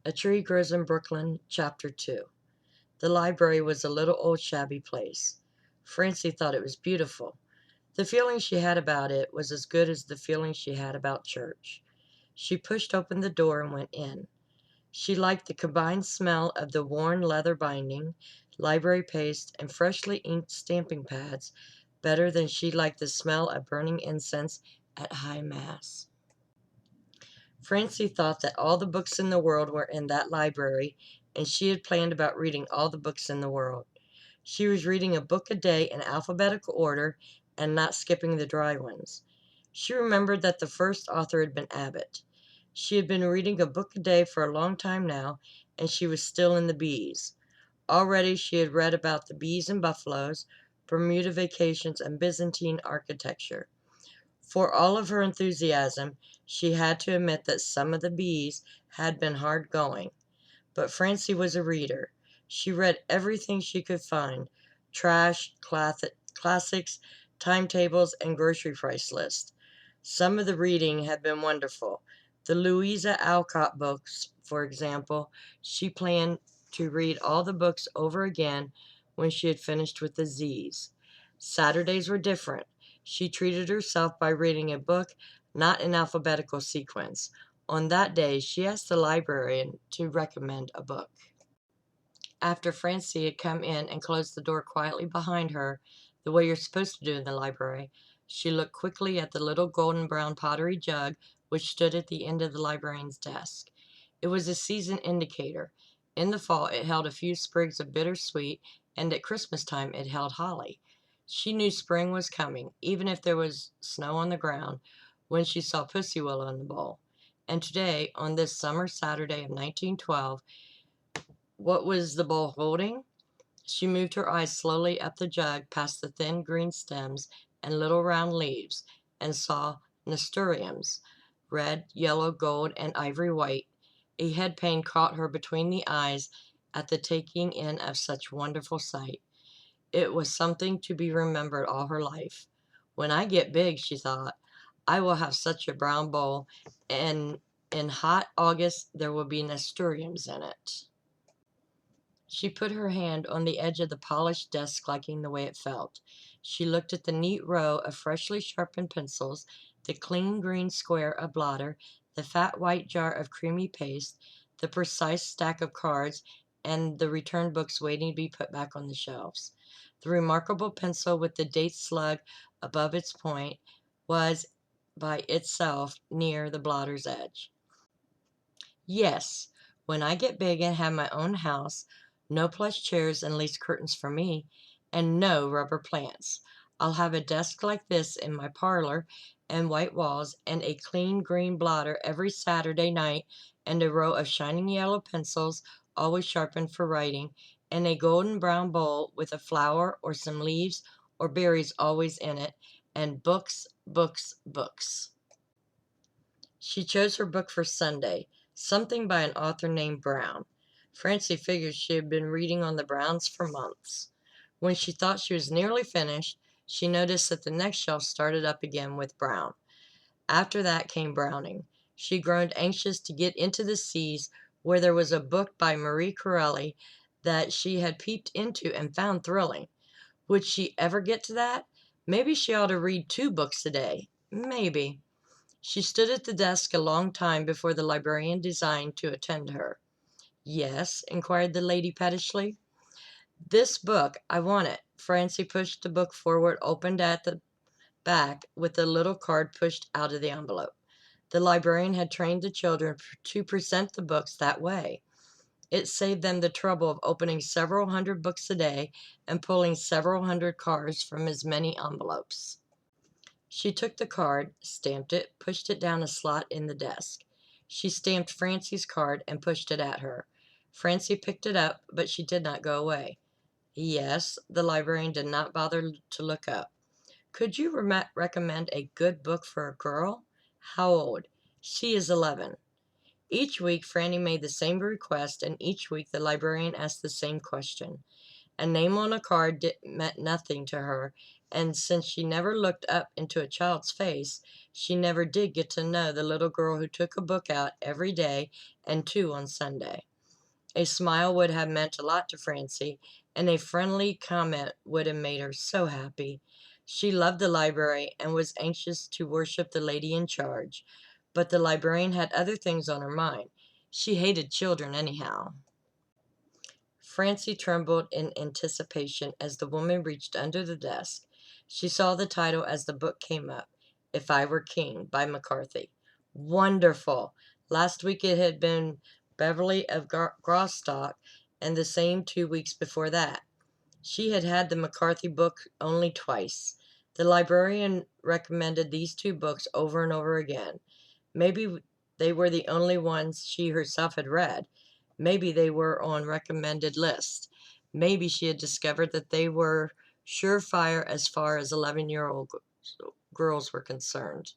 A Tree Grows in Brooklyn, Chapter 2. The library was a little old shabby place. Francie thought it was beautiful. The feeling she had about it was as good as the feeling she had about church. She pushed open the door and went in. She liked the combined smell of the worn leather binding, library paste, and freshly inked stamping pads better than she liked the smell of burning incense at High Mass. Francie thought that all the books in the world were in that library, and she had planned about reading all the books in the world. She was reading a book a day in alphabetical order and not skipping the dry ones. She remembered that the first author had been Abbott. She had been reading a book a day for a long time now, and she was still in the bees. Already she had read about the bees and buffaloes, Bermuda vacations, and Byzantine architecture. For all of her enthusiasm, she had to admit that some of the bees had been hard going. But Francie was a reader. She read everything she could find: trash, classics, timetables, and grocery price lists. Some of the reading had been wonderful. The Louisa Alcott books, for example. She planned to read all the books over again when she had finished with the Z's. Saturdays were different. She treated herself by reading a book not in alphabetical sequence. On that day, she asked the librarian to recommend a book. After Francie had come in and closed the door quietly behind her, the way you're supposed to do in the library, she looked quickly at the little golden brown pottery jug which stood at the end of the librarian's desk. It was a season indicator. In the fall, it held a few sprigs of bittersweet, and at Christmas time, it held holly. She knew spring was coming, even if there was snow on the ground, when she saw Pussy Willow in the bowl. And today, on this summer Saturday of 1912, what was the bowl holding? She moved her eyes slowly up the jug past the thin green stems and little round leaves, and saw nasturtiums, red, yellow, gold, and ivory white. A head pain caught her between the eyes at the taking in of such wonderful sight. It was something to be remembered all her life. When I get big, she thought, I will have such a brown bowl, and in hot August there will be nasturtiums in it. She put her hand on the edge of the polished desk, liking the way it felt. She looked at the neat row of freshly sharpened pencils, the clean green square of blotter, the fat white jar of creamy paste, the precise stack of cards, and the return books waiting to be put back on the shelves. The remarkable pencil with the date slug above its point was by itself near the blotter's edge. Yes, when I get big and have my own house, no plush chairs and lace curtains for me, and no rubber plants. I'll have a desk like this in my parlor, and white walls, and a clean green blotter every Saturday night, and a row of shining yellow pencils, always sharpened for writing, and a golden brown bowl with a flower or some leaves or berries always in it, and books, books, books. She chose her book for Sunday, something by an author named Brown. Francie figured she had been reading on the Browns for months. When she thought she was nearly finished, she noticed that the next shelf started up again with Brown. After that came Browning. She groaned anxious to get into the seas, where there was a book by Marie Corelli that she had peeped into and found thrilling. Would she ever get to that? Maybe she ought to read 2 books a day. Maybe. She stood at the desk a long time before the librarian deigned to attend her. Yes? Inquired the lady pettishly. This book. I want it. Francie pushed the book forward, opened at the back, with the little card pushed out of the envelope. The librarian had trained the children to present the books that way. It saved them the trouble of opening several hundred books a day and pulling several hundred cards from as many envelopes. She took the card, stamped it, pushed it down a slot in the desk. She stamped Francie's card and pushed it at her. Francie picked it up, but she did not go away. Yes, the librarian did not bother to look up. Could you recommend a good book for a girl? How old? She is 11. Each week, Franny made the same request, and each week the librarian asked the same question. A name on a card meant nothing to her, and since she never looked up into a child's face, she never did get to know the little girl who took a book out every day and two on Sunday. A smile would have meant a lot to Francie, and a friendly comment would have made her so happy. She loved the library and was anxious to worship the lady in charge, but the librarian had other things on her mind. She hated children anyhow. Francie trembled in anticipation as the woman reached under the desk. She saw the title as the book came up, If I Were King by McCarthy. Wonderful! Last week it had been Beverly of Grosstock, and the same 2 weeks before that. She had had the McCarthy book only twice. The librarian recommended these two books over and over again. Maybe they were the only ones she herself had read. Maybe they were on recommended lists. Maybe she had discovered that they were surefire as far as 11-year-old girls were concerned.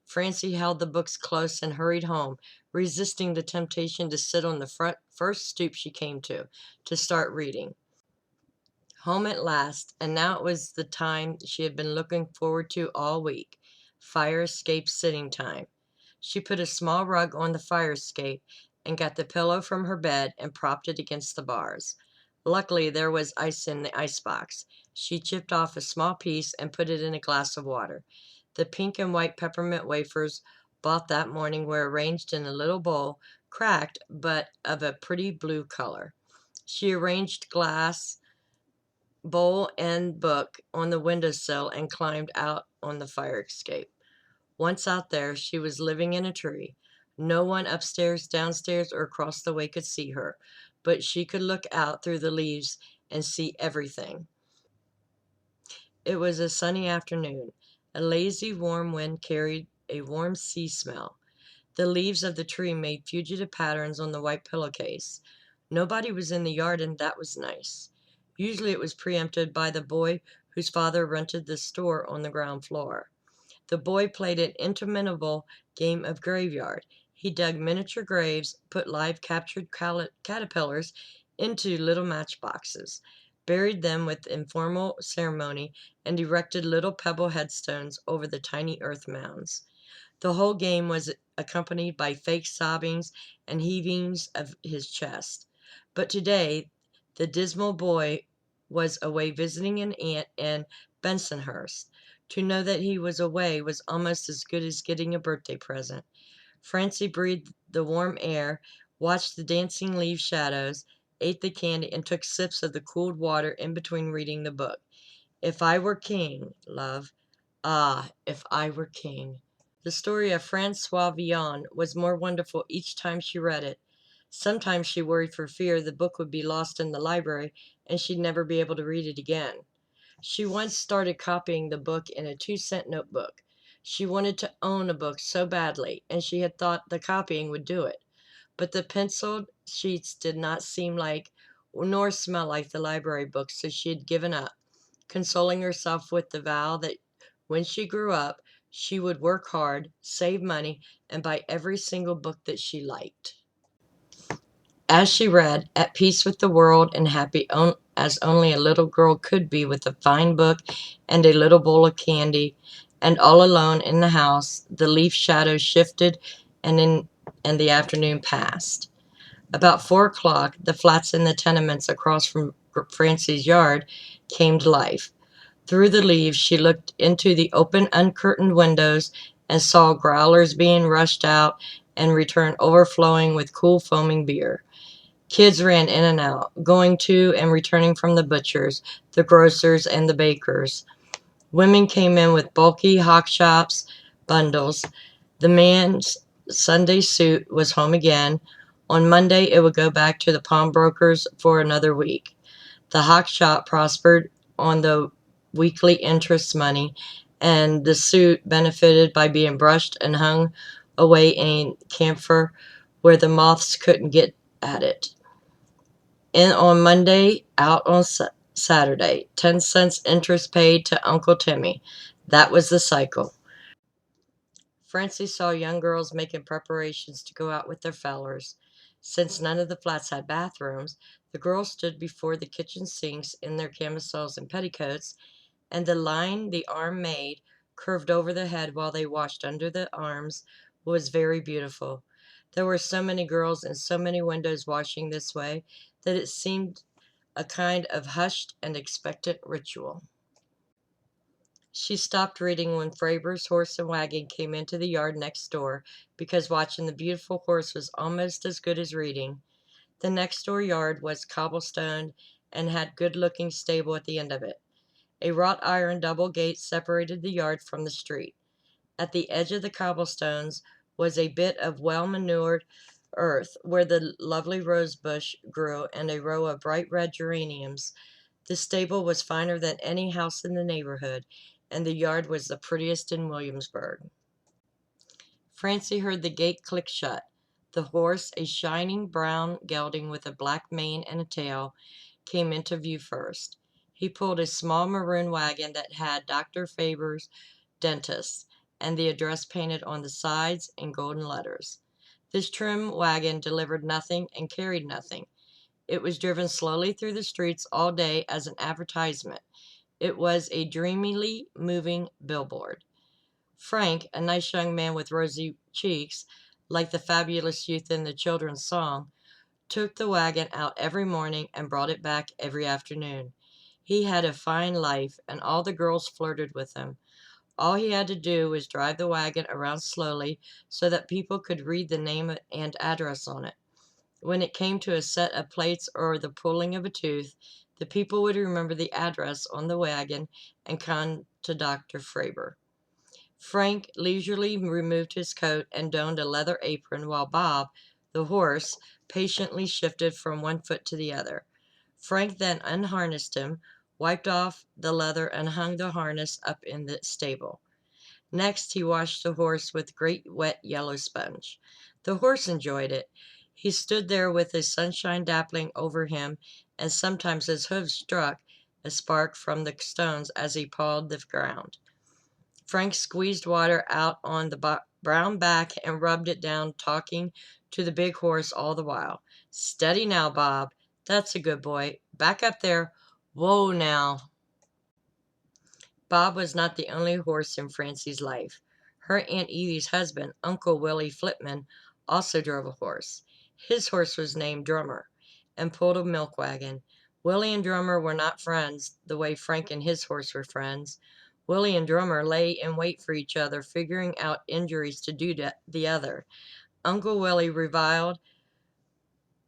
Francie held the books close and hurried home, resisting the temptation to sit on the first stoop she came to start reading. Home at last, and now it was the time she had been looking forward to all week, fire escape sitting time. She put a small rug on the fire escape and got the pillow from her bed and propped it against the bars. Luckily, there was ice in the icebox. She chipped off a small piece and put it in a glass of water. The pink and white peppermint wafers bought that morning were arranged in a little bowl, cracked, but of a pretty blue color. She arranged glass, bowl, and book on the windowsill and climbed out on the fire escape. Once out there, she was living in a tree. No one upstairs, downstairs, or across the way could see her, but she could look out through the leaves and see everything. It was a sunny afternoon. A lazy, warm wind carried a warm sea smell. The leaves of the tree made fugitive patterns on the white pillowcase. Nobody was in the yard, and that was nice. Usually it was preempted by the boy whose father rented the store on the ground floor. The boy played an interminable game of graveyard. He dug miniature graves, put live captured caterpillars into little matchboxes, buried them with informal ceremony, and erected little pebble headstones over the tiny earth mounds. The whole game was accompanied by fake sobbings and heavings of his chest. But today, the dismal boy was away visiting an aunt in Bensonhurst. To know that he was away was almost as good as getting a birthday present. Francie breathed the warm air, watched the dancing leaf shadows, ate the candy, and took sips of the cooled water in between reading the book. If I were king, love. Ah, if I were king. The story of Francois Villon was more wonderful each time she read it. Sometimes she worried for fear the book would be lost in the library and she'd never be able to read it again. She once started copying the book in a 2-cent notebook. She wanted to own a book so badly, and she had thought the copying would do it. But the penciled sheets did not seem like nor smell like the library books, so she had given up, consoling herself with the vow that when she grew up, she would work hard, save money, and buy every single book that she liked. As she read, at peace with the world and happy as only a little girl could be with a fine book and a little bowl of candy, and all alone in the house, the leaf shadows shifted and the afternoon passed. About 4 o'clock, the flats in the tenements across from Francie's yard came to life. Through the leaves, she looked into the open, uncurtained windows and saw growlers being rushed out and returned overflowing with cool, foaming beer. Kids ran in and out, going to and returning from the butchers, the grocers, and the bakers. Women came in with bulky hock shops bundles. The man's Sunday suit was home again. On Monday, it would go back to the pawnbrokers for another week. The hock shop prospered on the weekly interest money, and the suit benefited by being brushed and hung away in camphor where the moths couldn't get at it. In on Monday, out on Saturday. 10 cents interest paid to Uncle Timmy. That was the cycle. Francie saw young girls making preparations to go out with their fellers. Since none of the flats had bathrooms, The girls stood before the kitchen sinks in their camisoles and petticoats, and the line the arm made curved over the head while they washed under the arms was very beautiful. There were so many girls and so many windows washing this way that it seemed a kind of hushed and expectant ritual. She stopped reading when Faber's horse and wagon came into the yard next door, because watching the beautiful horse was almost as good as reading. The next door yard was cobblestoned and had good-looking stable at the end of it. A wrought iron double gate separated the yard from the street. At the edge of the cobblestones was a bit of well-manured earth where the lovely rose bush grew and a row of bright red geraniums. The stable was finer than any house in the neighborhood, and the yard was the prettiest in Williamsburg. Francie heard the gate click shut. The horse, a shining brown gelding with a black mane and a tail, came into view first. He pulled a small maroon wagon that had Dr. Faber's dentist and the address painted on the sides in golden letters. This trim wagon delivered nothing and carried nothing. It was driven slowly through the streets all day as an advertisement. It was a dreamily moving billboard. Frank, a nice young man with rosy cheeks, like the fabulous youth in the children's song, took the wagon out every morning and brought it back every afternoon. He had a fine life, and all the girls flirted with him. All he had to do was drive the wagon around slowly so that people could read the name and address on it. When it came to a set of plates or the pulling of a tooth, the people would remember the address on the wagon and come to Dr. Faber. Frank leisurely removed his coat and donned a leather apron, while Bob, the horse, patiently shifted from one foot to the other. Frank then unharnessed him, wiped off the leather, and hung the harness up in the stable. Next, he washed the horse with great wet yellow sponge. The horse enjoyed it. He stood there with the sunshine dappling over him, and sometimes his hoofs struck a spark from the stones as he pawed the ground. Frank squeezed water out on the brown back and rubbed it down, talking to the big horse all the while. "Steady now, Bob. That's a good boy. Back up there. Whoa now." Bob was not the only horse in Francie's life. Her Aunt Evie's husband, Uncle Willie Flipman, also drove a horse. His horse was named Drummer and pulled a milk wagon. Willie and Drummer were not friends the way Frank and his horse were friends. Willie and Drummer lay in wait for each other, figuring out injuries to do to the other. Uncle Willie reviled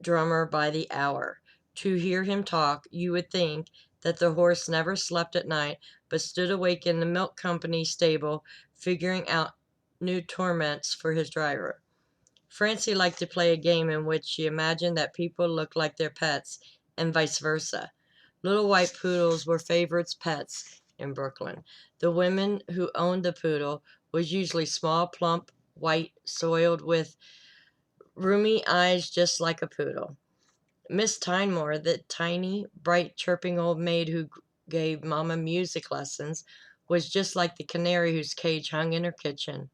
Drummer by the hour. To hear him talk, you would think that the horse never slept at night, but stood awake in the milk company stable, figuring out new torments for his driver. Francie liked to play a game in which she imagined that people looked like their pets, and vice versa. Little white poodles were favorites' pets in Brooklyn. The woman who owned the poodle was usually small, plump, white, soiled with rheumy eyes just like a poodle. Miss Tynemore, the tiny, bright, chirping old maid who gave Mama music lessons, was just like the canary whose cage hung in her kitchen.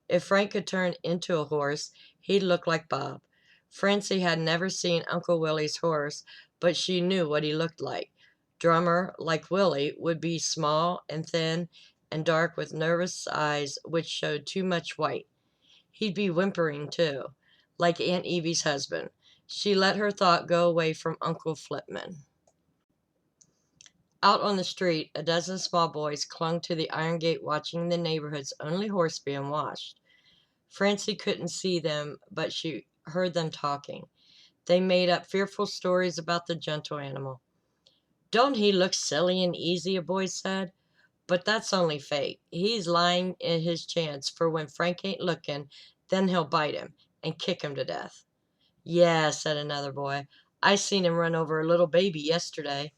If Frank could turn into a horse, he'd look like Bob. Francie had never seen Uncle Willie's horse, but she knew what he looked like. Drummer, like Willie, would be small and thin and dark with nervous eyes which showed too much white. He'd be whimpering, too, like Aunt Evie's husband. She let her thought go away from Uncle Flipman. Out on the street, a dozen small boys clung to the iron gate watching the neighborhood's only horse being washed. Francie couldn't see them, but she heard them talking. They made up fearful stories about the gentle animal. "Don't he look silly and easy?" a boy said. "But that's only fake. He's lying in his chance, for when Frank ain't looking, then he'll bite him and kick him to death." "Yeah," said another boy. "I seen him run over a little baby yesterday."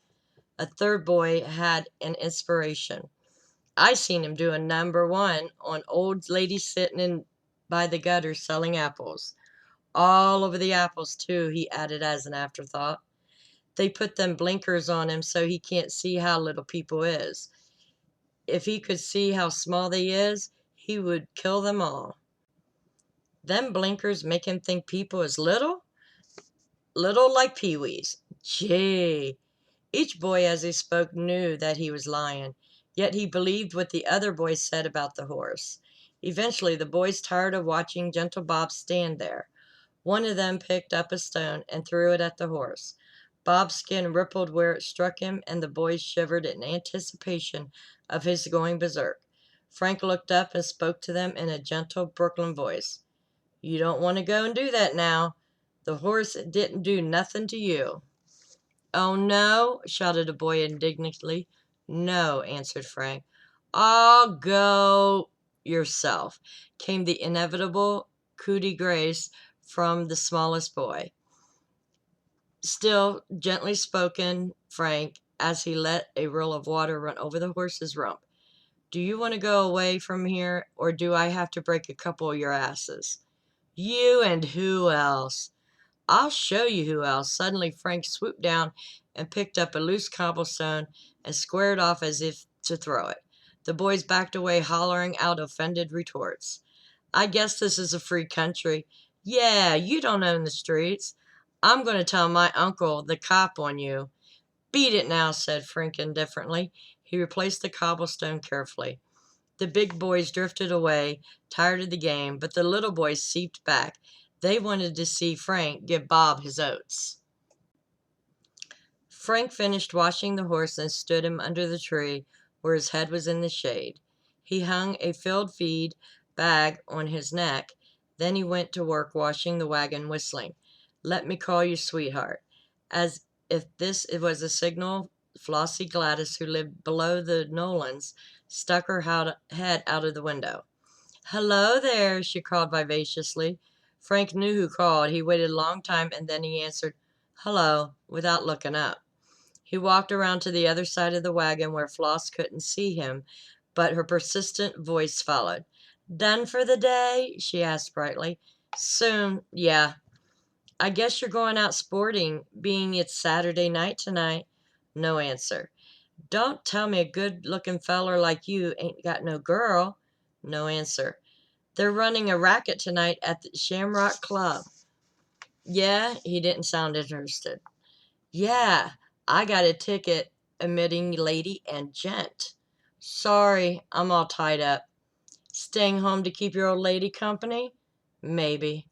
A third boy had an inspiration. "I seen him do a #1 on old ladies sitting in by the gutter selling apples. All over the apples, too," he added as an afterthought. "They put them blinkers on him so he can't see how little people is. If he could see how small they is, he would kill them all." "Them blinkers make him think people is little?" "Little like peewees. Gee. Each boy as he spoke knew that he was lying, yet he believed what the other boys said about the horse. Eventually, the boys tired of watching Gentle Bob stand there. One of them picked up a stone and threw it at the horse. Bob's skin rippled where it struck him, and the boys shivered in anticipation of his going berserk. Frank looked up and spoke to them in a gentle Brooklyn voice. You don't want to go and do that now. The horse didn't do nothing to you. Oh, no, shouted a boy indignantly. No, answered Frank. I'll go yourself, came the inevitable coup de grace from the smallest boy. Still gently spoken, Frank, as he let a rill of water run over the horse's rump. Do you want to go away from here, or do I have to break a couple of your asses? You and who else? I'll show you who else. Suddenly, Frank swooped down and picked up a loose cobblestone and squared off as if to throw it. The boys backed away, hollering out offended retorts. I guess this is a free country. Yeah, you don't own the streets. I'm going to tell my uncle, the cop, on you. Beat it now, said Frank indifferently. He replaced the cobblestone carefully. The big boys drifted away, tired of the game, but the little boys seeped back. They wanted to see Frank give Bob his oats. Frank finished washing the horse and stood him under the tree where his head was in the shade. He hung a filled feed bag on his neck. Then he went to work washing the wagon, whistling, Let me call you sweetheart. As if this was a signal, Flossie Gladys, who lived below the Nolans, stuck her head out of the window. Hello there, she called vivaciously. Frank knew who called. He waited a long time and then he answered, Hello, without looking up. He walked around to the other side of the wagon where Floss couldn't see him, but her persistent voice followed. Done for the day? She asked brightly. Soon, yeah. I guess you're going out sporting, being it's Saturday night tonight. No answer. Don't tell me a good-looking feller like you ain't got no girl. No answer. They're running a racket tonight at the Shamrock Club. Yeah, he didn't sound interested. Yeah, I got a ticket, admitting lady and gent. Sorry, I'm all tied up. Staying home to keep your old lady company? Maybe.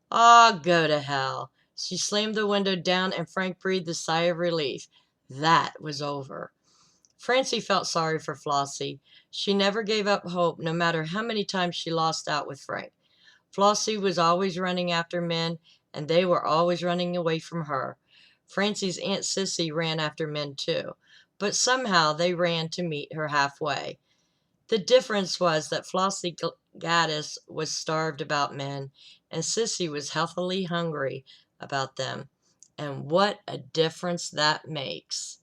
Aw, go to hell. She slammed the window down and Frank breathed a sigh of relief. That was over. Francie felt sorry for Flossie. She never gave up hope, no matter how many times she lost out with Frank. Flossie was always running after men, and they were always running away from her. Francie's Aunt Sissy ran after men too, but somehow they ran to meet her halfway. The difference was that Flossie Gaddis was starved about men, and Sissy was healthily hungry about them. And what a difference that makes!